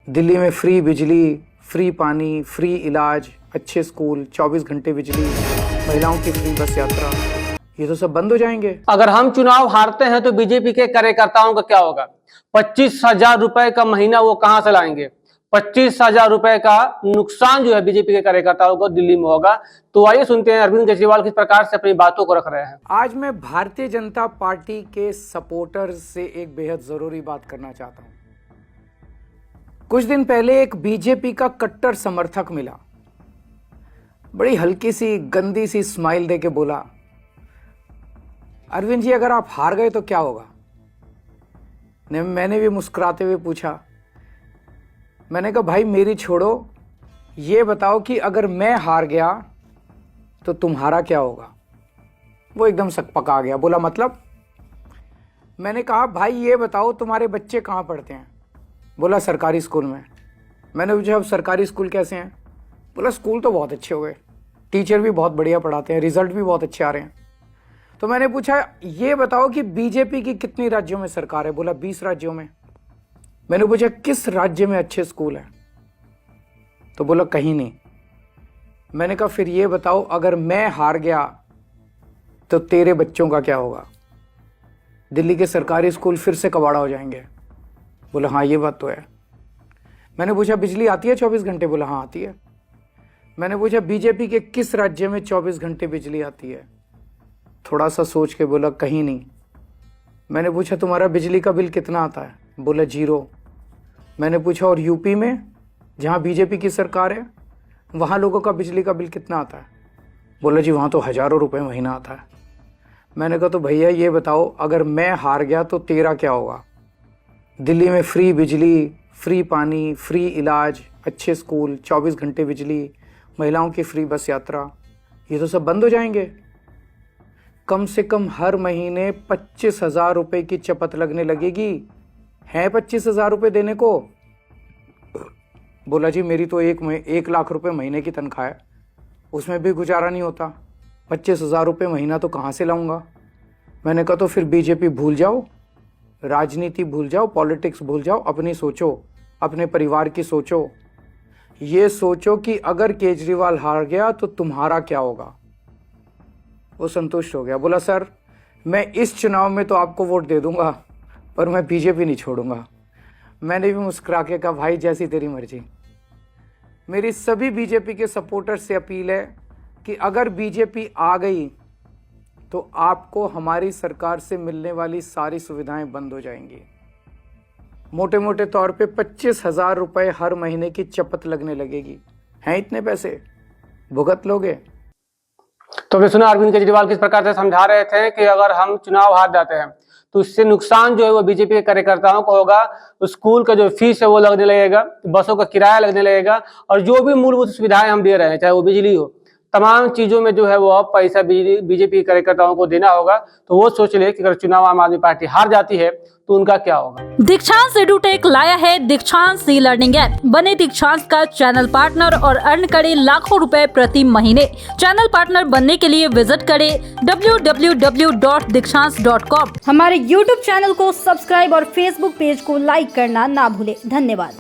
दिल्ली में फ्री बिजली, फ्री पानी, फ्री इलाज, अच्छे स्कूल, 24 घंटे बिजली, महिलाओं की फ्री बस यात्रा, ये तो सब बंद हो जाएंगे। अगर हम चुनाव हारते हैं तो बीजेपी के कार्यकर्ताओं का क्या होगा? 25,000 रुपए का महीना वो कहां से लाएंगे? 25,000 रुपए का नुकसान जो है बीजेपी के कार्यकर्ताओं को दिल्ली में होगा। तो आइए सुनते हैं अरविंद केजरीवाल किस प्रकार से अपनी बातों को रख रहे हैं। आज मैं भारतीय जनता पार्टी के सपोर्टर्स से एक बेहद जरूरी बात करना चाहता हूं। कुछ दिन पहले एक बीजेपी का कट्टर समर्थक मिला, बड़ी हल्की सी गंदी सी स्माइल देके बोला, अरविंद जी अगर आप हार गए तो क्या होगा? मैंने भी मुस्कुराते हुए पूछा, मैंने कहा भाई मेरी छोड़ो, ये बताओ कि अगर मैं हार गया तो तुम्हारा क्या होगा? वो एकदम सकपका गया, बोला मतलब? मैंने कहा भाई ये बताओ तुम्हारे बच्चे कहाँ पढ़ते हैं? बोला सरकारी स्कूल में। मैंने पूछा अब सरकारी स्कूल कैसे हैं? बोला स्कूल तो बहुत अच्छे हो गए, टीचर भी बहुत बढ़िया पढ़ाते हैं, रिजल्ट भी बहुत अच्छे आ रहे हैं। तो मैंने पूछा ये बताओ कि बीजेपी की कितनी राज्यों में सरकार है? बोला 20 राज्यों में। मैंने पूछा किस राज्य में अच्छे स्कूल हैं? तो बोला कहीं नहीं। मैंने कहा फिर ये बताओ अगर मैं हार गया तो तेरे बच्चों का क्या होगा? दिल्ली के सरकारी स्कूल फिर से कबाड़ा हो जाएंगे। बोला हाँ ये बात तो है। मैंने पूछा बिजली आती है 24 घंटे? बोला हाँ आती है। मैंने पूछा बीजेपी के किस राज्य में 24 घंटे बिजली आती है? थोड़ा सा सोच के बोला कहीं नहीं। मैंने पूछा तुम्हारा बिजली का बिल कितना आता है? बोला 0। मैंने पूछा और यूपी में जहाँ बीजेपी की सरकार है वहाँ लोगों का बिजली का बिल कितना आता है? बोला जी वहाँ तो हज़ारों रुपए महीना आता है। मैंने कहा तो भैया ये बताओ अगर मैं हार गया तो तेरा क्या होगा? दिल्ली में फ्री बिजली, फ्री पानी, फ्री इलाज, अच्छे स्कूल, 24 घंटे बिजली, महिलाओं की फ्री बस यात्रा, ये तो सब बंद हो जाएंगे। कम से कम हर महीने 25,000 रुपये की चपत लगने लगेगी। है 25,000 रुपये देने को? बोला जी मेरी तो 1 लाख रुपए महीने की तनख्वाह है, उसमें भी गुजारा नहीं होता, 25,000 रुपये महीना तो कहाँ से लाऊंगा? मैंने कहा तो फिर बीजेपी भूल जाओ, राजनीति भूल जाओ, पॉलिटिक्स भूल जाओ, अपनी सोचो, अपने परिवार की सोचो। ये सोचो कि अगर केजरीवाल हार गया तो तुम्हारा क्या होगा? वो संतुष्ट हो गया, बोला सर मैं इस चुनाव में तो आपको वोट दे दूंगा पर मैं बीजेपी नहीं छोड़ूंगा। मैंने भी मुस्कुरा के कहा भाई जैसी तेरी मर्जी। मेरी सभी बीजेपी के सपोर्टर्स से अपील है कि अगर बीजेपी आ गई तो आपको हमारी सरकार से मिलने वाली सारी सुविधाएं बंद हो जाएंगी। मोटे मोटे तौर पे 25,000 रुपये हर महीने की चपत लगने लगेगी। हैं इतने पैसे? भुगत लोगे? तो हमने सुना अरविंद केजरीवाल किस प्रकार से समझा रहे थे कि अगर हम चुनाव हार जाते हैं तो इससे नुकसान जो है वो बीजेपी के कार्यकर्ताओं को होगा। स्कूल का जो फीस है वो लगने लगेगा, बसों का किराया लगने लगेगा, और जो भी मूलभूत सुविधाएं हम दे रहे हैं चाहे वो बिजली हो, तमाम चीजों में जो है वो अब पैसा बीजेपी कार्यकर्ताओं को देना होगा। तो वो सोच ले कि अगर चुनाव आम आदमी पार्टी हार जाती है तो उनका क्या होगा। दीक्षांत एडुटेक लाया है दीक्षांत ई लर्निंग ऐप। बने दीक्षांत का चैनल पार्टनर और अर्न करें लाखों रुपए प्रति महीने। चैनल पार्टनर बनने के लिए विजिट करें www.dikshans.com। हमारे YouTube चैनल को सब्सक्राइब और Facebook पेज को लाइक करना ना भूले। धन्यवाद।